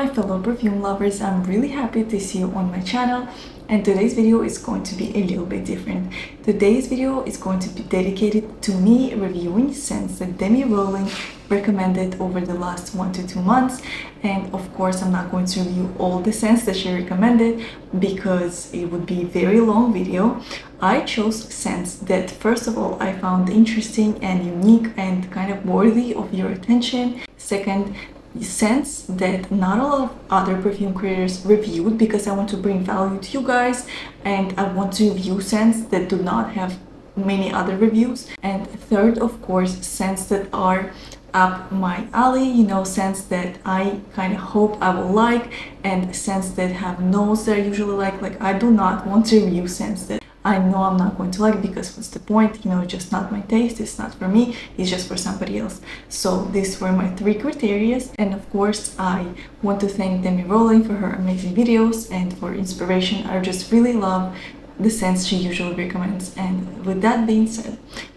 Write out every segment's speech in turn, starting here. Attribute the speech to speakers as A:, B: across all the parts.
A: my fellow perfume lovers, I'm really happy to see you on my channel, and today's video is going to be a little bit different. Today's video is going to be dedicated to me reviewing scents that Demi Rawling recommended over the last 1 to 2 months. And of course I'm not going to review all the scents that she recommended because it would be a very long video. I chose scents that first of all I found interesting and unique and kind of worthy of your attention. Second, scents that not a lot of other perfume creators reviewed because I want to bring value to you guys, and I want to review scents that do not have many other reviews. And third, of course, scents that are up my alley, you know, scents that I kind of hope I will like, and scents that have notes that I usually like. I do not want to review scents that I know I'm not going to like, because what's the point? You know, it's just not my taste, it's not for me, it's just for somebody else. So these were my 3 criteria, and of course I want to thank Demi Rawling for her amazing videos and for inspiration. I just really love the scents she usually recommends. And with that being said,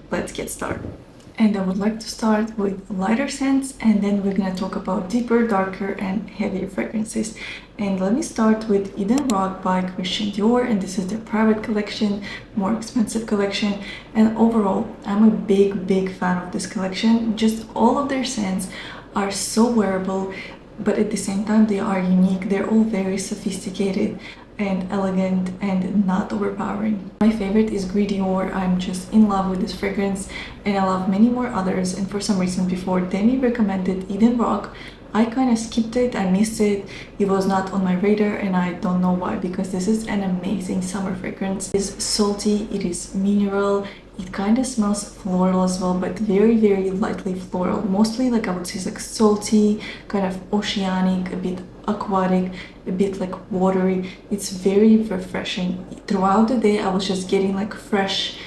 A: let's get started. And I would like to start with lighter scents, and then we're gonna talk about deeper, darker, and heavier fragrances. And let me start with Eden Rock by Christian Dior, and this is their private collection, more expensive collection. And overall, I'm a big fan of this collection. Just all of their scents are so wearable, but at the same time they are unique. They're all very sophisticated and elegant and not overpowering. My favorite is Gris Dior. I'm just in love with this fragrance, and I love many more others. And for some reason, before Demi recommended Eden Rock, I kind of skipped it. I missed it. It was not on my radar, and I don't know why, because this is an amazing summer fragrance. It's salty, it is mineral, it kind of smells floral as well, but very lightly floral. Mostly, like, I would say, like salty, kind of oceanic, a bit aquatic, a bit like watery. It's very refreshing. Throughout the day I was just getting like fresh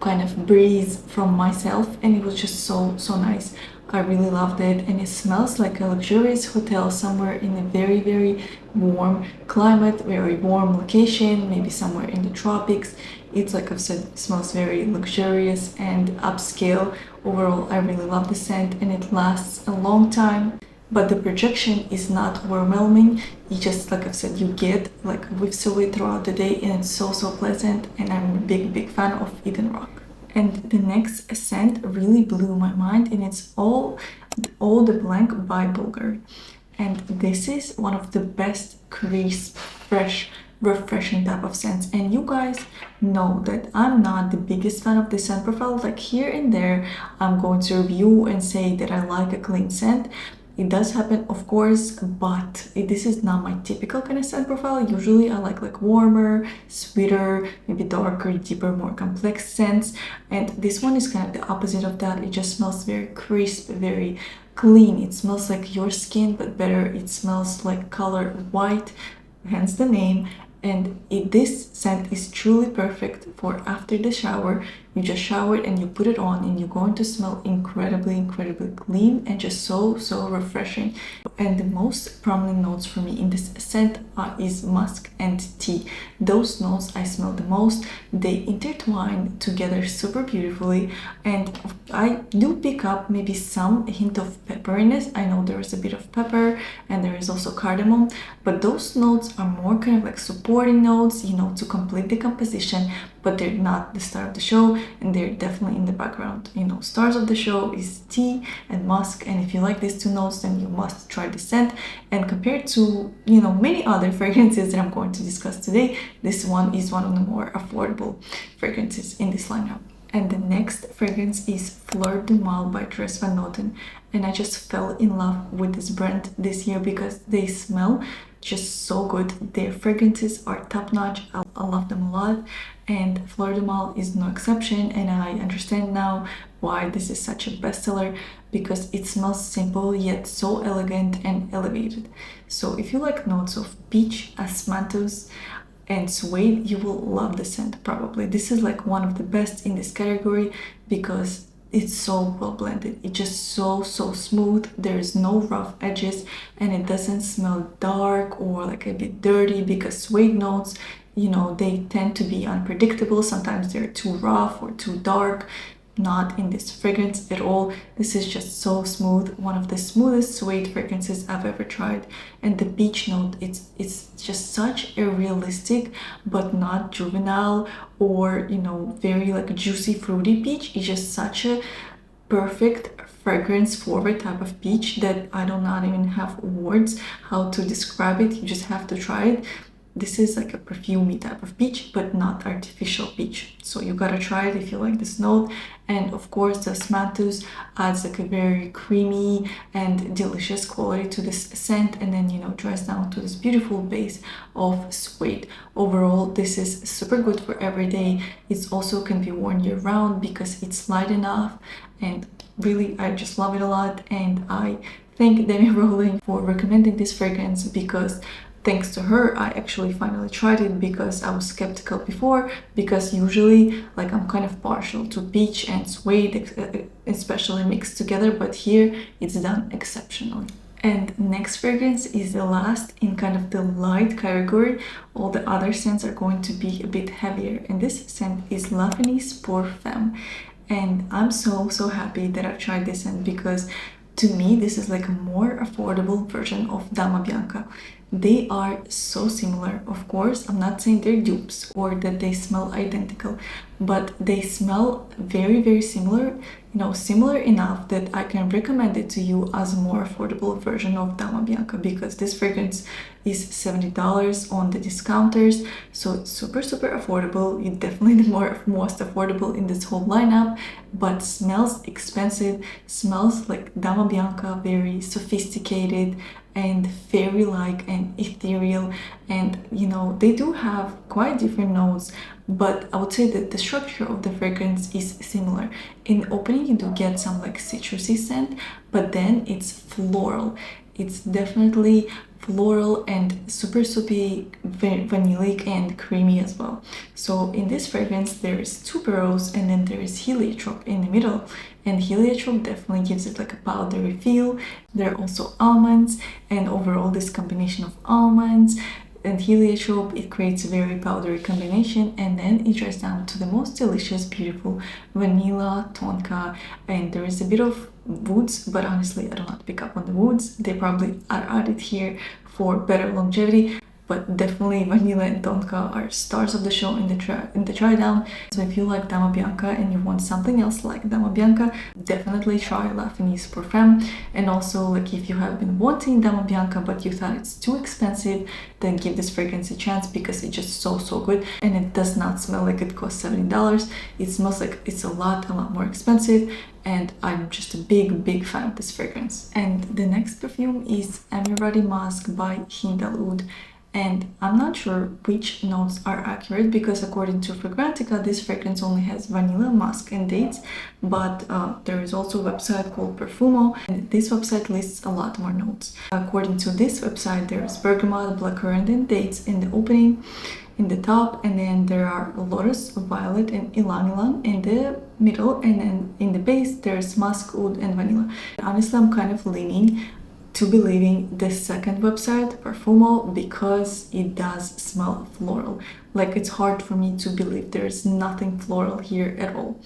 A: kind of breeze from myself, and it was just so nice. I really loved it, and it smells like a luxurious hotel somewhere in a very warm climate, very warm location, maybe somewhere in the tropics. It's, like I've said, it smells very luxurious and upscale. Overall, I really love the scent, and it lasts a long time. But the projection is not overwhelming. You just, like I've said, you get like whiffs of it throughout the day, and it's so pleasant. And I'm a big fan of Eden Rock. And the next scent really blew my mind, and it's all the Blanc by Bulgari. And this is one of the best crisp, fresh, refreshing type of scents. And you guys know that I'm not the biggest fan of the scent profile. Like, here and there I'm going to review and say that I like a clean scent. It does happen, of course, but this is not my typical kind of scent profile. Usually I like warmer, sweeter, maybe darker, deeper, more complex scents. And this one is kind of the opposite of that. It just smells very crisp, very clean. It smells like your skin, but better. It smells like color white, hence the name. And this scent is truly perfect for after the shower. You just showered and you put it on, and you're going to smell incredibly clean and just so refreshing. And the most prominent notes for me in this scent is musk and tea. Those notes I smell the most. They intertwine together super beautifully, and I do pick up maybe some hint of pepperiness. I know there is a bit of pepper, and there is also cardamom, but those notes are more kind of like supporting notes, you know, to complete the composition, but they're not the star of the show, and they're definitely in the background. You know, stars of the show is tea and musk, and if you like these 2 notes, then you must try the scent. And compared to, you know, many other fragrances that I'm going to discuss today, this one is one of the more affordable fragrances in this lineup. And the next fragrance is Fleur Du Mal by Dries Van Noten, and I just fell in love with this brand this year because they smell just so good. Their fragrances are top-notch. I love them a lot, and Fleur Du Mal is no exception. And I understand now why this is such a bestseller, because it smells simple yet so elegant and elevated. So if you like notes of peach, asmanthus, and suede, you will love the scent probably. This is like one of the best in this category because it's so well blended. It's just so smooth. There's no rough edges, and it doesn't smell dark or like a bit dirty, because suede notes, you know, they tend to be unpredictable. Sometimes they're too rough or too dark. not in this fragrance at all. This is just so smooth, one of the smoothest suede fragrances I've ever tried. And the peach note, it's just such a realistic but not juvenile or, you know, very like juicy fruity peach. It's just such a perfect fragrance forward type of peach that I do not even have words how to describe it. You just have to try it. This is like a perfumey type of peach, but not artificial peach. So you gotta try it if you like this note. And of course, the Smantus adds like a very creamy and delicious quality to this scent, and then, you know, dries down to this beautiful base of suede. Overall, this is super good for every day. It also can be worn year round because it's light enough, and really, I just love it a lot. And I thank Demi Rawling for recommending this fragrance, because thanks to her, I actually finally tried it, because I was skeptical before, because usually like I'm kind of partial to peach and suede, especially mixed together, but here it's done exceptionally. And next fragrance is the last in kind of the light category. All the other scents are going to be a bit heavier, and this scent is Fenice Femme. And I'm so happy that I've tried this scent, because to me this is like a more affordable version of Dama Bianca. They are so similar. Of course, I'm not saying they're dupes or that they smell identical, but they smell very similar, you know, similar enough that I can recommend it to you as a more affordable version of Dama Bianca, because this fragrance is $70 on the discounters, so it's super affordable. It's definitely the most affordable in this whole lineup, but smells expensive, smells like Dama Bianca, very sophisticated and fairy-like and ethereal. And you know, they do have quite different notes, but I would say that the structure of the fragrance is similar. In the opening you do get some like citrusy scent, but then it's floral. It's definitely floral and super soupy, vanillic and creamy as well. So in this fragrance there is tuberose, and then there is heliotrope in the middle, and heliotrope definitely gives it like a powdery feel. There are also almonds, and overall this combination of almonds and heliotrope, it creates a very powdery combination, and then it dries down to the most delicious, beautiful vanilla, tonka, and there is a bit of woods, but honestly I do not pick up on the woods. They probably are added here for better longevity, but definitely vanilla and tonka are stars of the show in the try down. So if you like Dama Bianca and you want something else like Dama Bianca, definitely try Fenice Femme. And also, like, if you have been wanting Dama Bianca but you thought it's too expensive, then give this fragrance a chance, because it's just so good, and it does not smell like it costs $70. It smells like it's a lot more expensive, and I'm just a big fan of this fragrance. And the next perfume is Emarati Musk by Hindal Oud. And I'm not sure which notes are accurate, because according to Fragrantica, this fragrance only has vanilla, musk and dates, but there is also a website called Perfumo, and this website lists a lot more notes. According to this website, there is bergamot, blackcurrant and dates in the opening, in the top, and then there are lotus, violet and ylang ylang in the middle, and then in the base there's musk, oud and vanilla. Honestly, I'm kind of leaning to believing the second website, Perfumo, because it does smell floral. Like, it's hard for me to believe there's nothing floral here at all.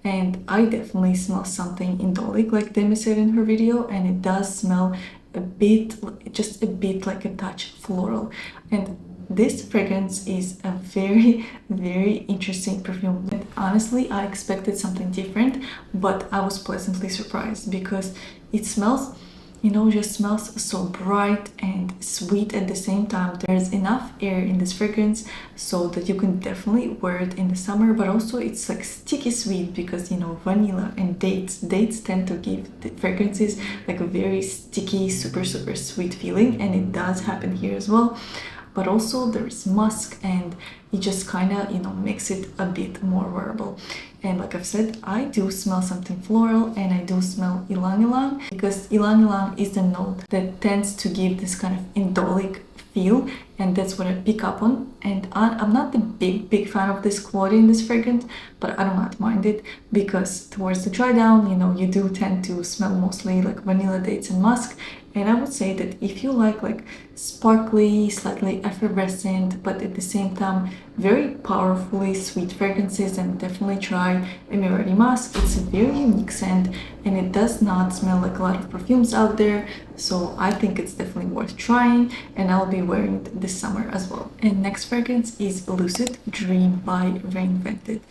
A: And I definitely smell something indolic, like Demi said in her video, and it does smell a bit, just a bit like a touch floral. And this fragrance is a very interesting perfume. And honestly, I expected something different, but I was pleasantly surprised, because it smells, you know, just smells so bright and sweet at the same time. There's enough air in this fragrance so that you can definitely wear it in the summer, but also it's like sticky sweet, because, you know, vanilla and dates tend to give the fragrances like a very sticky, super sweet feeling, and it does happen here as well. But also there's musk, and it just kind of, you know, makes it a bit more wearable. And like I've said, I do smell something floral, and I do smell ylang ylang, because ylang ylang is the note that tends to give this kind of indolic feel, and that's what I pick up on. And I'm not the big fan of this quality in this fragrance, but I do not mind it, because towards the dry down, you know, you do tend to smell mostly like vanilla, dates and musk, And I would say that if you like sparkly, slightly effervescent, but at the same time very powerfully sweet fragrances, then definitely try Emarati musk. It's a very unique scent and it does not smell like a lot of perfumes out there, so I think it's definitely worth trying, and I'll be wearing it this summer as well. And next fragrance is Lucid Dream by Reinvented.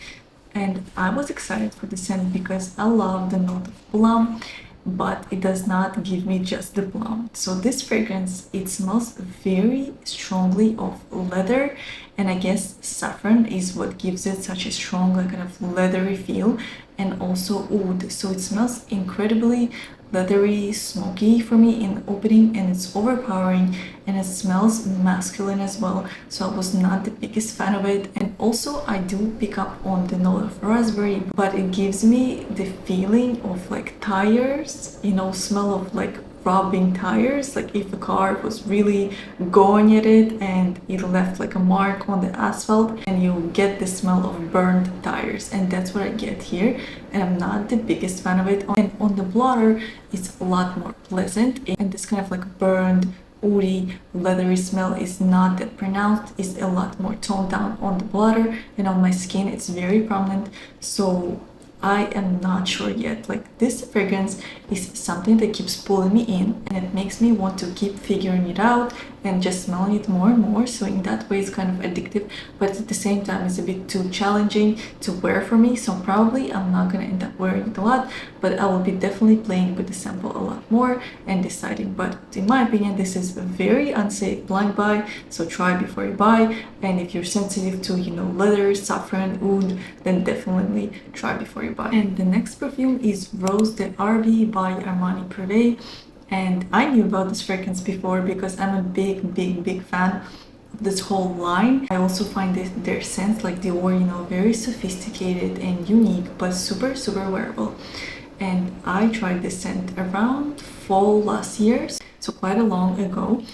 A: And I was excited for the scent because I love the note of plum, but it does not give me just the plum. So this fragrance, it smells very strongly of leather, and I guess saffron is what gives it such a strong like kind of leathery feel, and also oud. So it smells incredibly leathery, smoky for me in the opening, and it's overpowering, and it smells masculine as well, so I was not the biggest fan of it. And also I do pick up on the note of raspberry, but it gives me the feeling of like tires, you know, smell of like rubbing tires, like if a car was really going at it and it left like a mark on the asphalt, and you get the smell of burned tires, and that's what I get here, and I'm not the biggest fan of it. And on the blotter it's a lot more pleasant, and this kind of like burned woody leathery smell is not that pronounced. It's a lot more toned down on the blotter, and on my skin it's very prominent, so I am not sure yet. Like this fragrance is something that keeps pulling me in, and it makes me want to keep figuring it out and just smelling it more and more. So in that way it's kind of addictive, but at the same time it's a bit too challenging to wear for me, so probably I'm not gonna end up wearing it a lot, but I will be definitely playing with the sample a lot more and deciding. But in my opinion this is a very unsafe blind buy, so try before you buy. And if you're sensitive to, you know, leather, saffron, oud, then definitely try before you buy. And the next perfume is Rose d'Arby by Armani Privé. And I knew about this fragrance before because I'm a big fan of this whole line. I also find their scents, like Dior, you know, very sophisticated and unique, but super wearable. And I tried this scent around fall last year, so quite a long ago,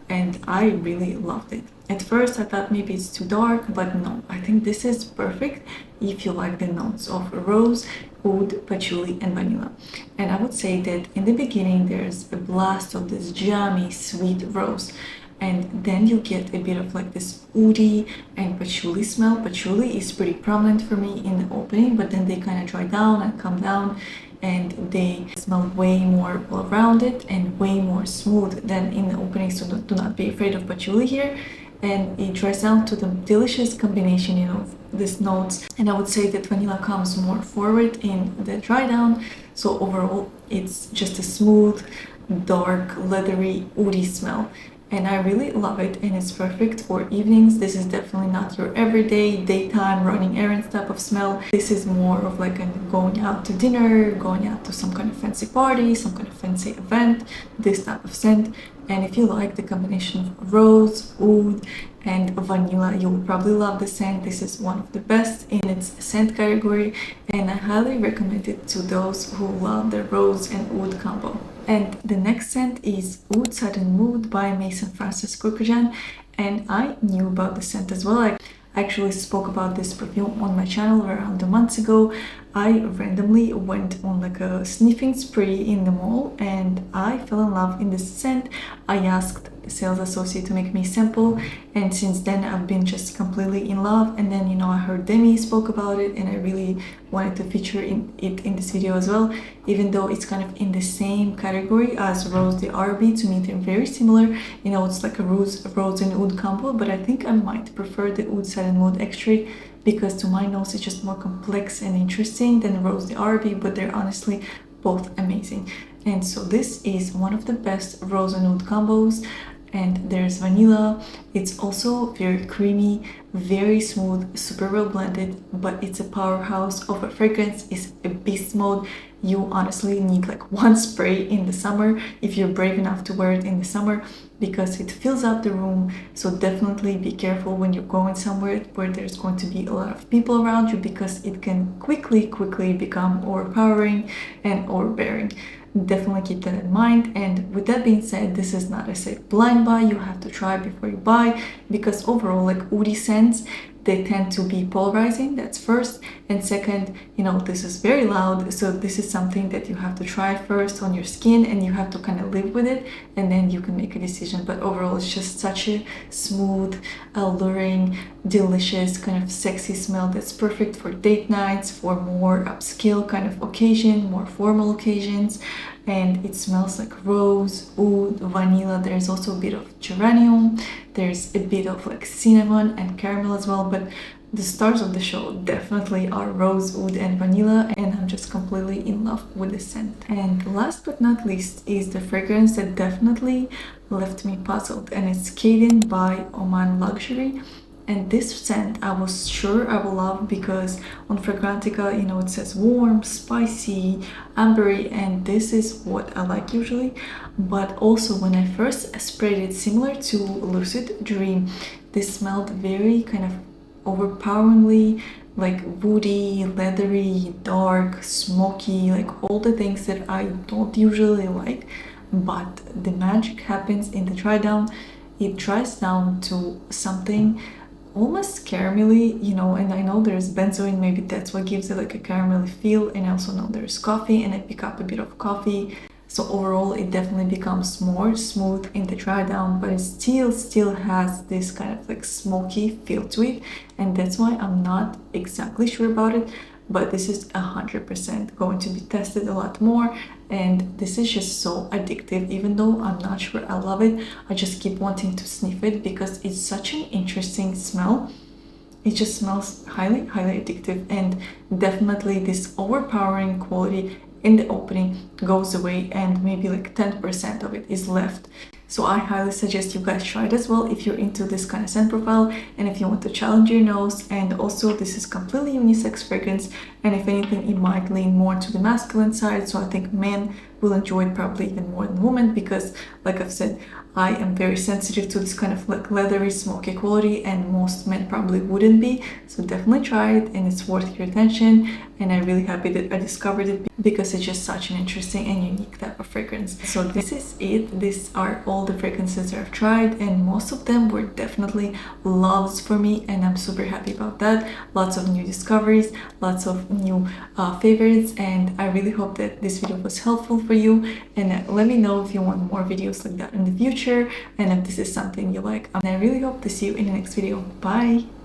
A: and I really loved it. At first I thought maybe it's too dark, but no, I think this is perfect if you like the notes of rose, oud, patchouli and vanilla. And I would say that in the beginning there's a blast of this jammy sweet rose, and then you get a bit of like this oudy and patchouli smell. Patchouli is pretty prominent for me in the opening, but then they kind of dry down and come down, and they smell way more well-rounded and way more smooth than in the opening, so do not be afraid of patchouli here. And it dries down to the delicious combination, you know, of these notes. And I would say that vanilla comes more forward in the dry down, so overall it's just a smooth, dark, leathery, oudy smell. And I really love it, and it's perfect for evenings. This is definitely not your everyday daytime running errands type of smell. This is more of like a going out to dinner, going out to some kind of fancy party, some kind of fancy event, this type of scent. And if you like the combination of rose, oud and vanilla, you will probably love the scent. This is one of the best in its scent category, and I highly recommend it to those who love the rose and oud combo. And the next scent is Oud Satin Mood by Maison Francis Kurkdjian, and I knew about the scent as well. I actually spoke about this perfume on my channel around a month ago. I randomly went on like a sniffing spree in the mall, and I fell in love in this scent. I asked the sales associate to make me sample, and since then I've been just completely in love. And then, you know, I heard Demi spoke about it, and I really wanted to feature it in this video as well, even though it's kind of in the same category as Rose d'Arby. To me they're very similar, you know, it's like a rose and oud combo, but I think I might prefer the Oud Satin Mood Extrait, because to my nose it's just more complex and interesting than Rose d'Arby, but they're honestly both amazing. And so this is one of the best rose and oud combos. And there's vanilla. It's also very creamy, very smooth, super well blended, but it's a powerhouse of a fragrance. It's a beast mode. You honestly need like one spray in the summer if you're brave enough to wear it in the summer, because it fills up the room. So definitely be careful when you're going somewhere where there's going to be a lot of people around you, because it can quickly become overpowering and overbearing. Definitely keep that in mind. And with that being said, this is not a safe blind buy. You have to try before you buy, because overall, like oudy scents, they tend to be polarizing. That's first. And second, you know, this is very loud, so this is something that you have to try first on your skin and you have to kind of live with it, and then you can make a decision. But overall, it's just such a smooth, alluring, delicious, kind of sexy smell that's perfect for date nights, for more upscale kind of occasion, more formal occasions. And it smells like rose, oud, vanilla. There's also a bit of geranium, there's a bit of like cinnamon and caramel as well, but the stars of the show definitely are rose, oud and vanilla, and I'm just completely in love with the scent. And last but not least is the fragrance that definitely left me puzzled, and it's Caden by Oman Luxury. And this scent I was sure I will love because on Fragrantica, you know, it says warm, spicy, ambery, and this is what I like usually. But also when I first sprayed it, similar to Lucid Dream, this smelled very kind of overpoweringly like woody, leathery, dark, smoky, like all the things that I don't usually like. But the magic happens in the dry down. It dries down to something almost caramelly, you know, and I know there's benzoin, maybe that's what gives it like a caramelly feel, and I also know there's coffee and I pick up a bit of coffee. So overall it definitely becomes more smooth in the dry down, but it still has this kind of like smoky feel to it, and that's why I'm not exactly sure about it. But this is 100% going to be tested a lot more, and this is just so addictive. Even though I'm not sure I love it, I just keep wanting to sniff it because it's such an interesting smell. It just smells highly addictive, and definitely this overpowering quality in the opening goes away, and maybe like 10% of it is left. So I highly suggest you guys try it as well if you're into this kind of scent profile and if you want to challenge your nose. And also this is completely unisex fragrance, and if anything it might lean more to the masculine side, so I think men will enjoy it probably even more than women, because like I've said, I am very sensitive to this kind of like leathery, smoky quality, and most men probably wouldn't be. So definitely try it, and it's worth your attention, and I'm really happy that I discovered it because it's just such an interesting and unique type of fragrance. So this is it. These are all the fragrances that I've tried, and most of them were definitely loves for me, and I'm super happy about that. Lots of new discoveries, lots of new favorites, and I really hope that this video was helpful for you. And let me know if you want more videos like that in the future, and if this is something you like. And I really hope to see you in the next video. Bye!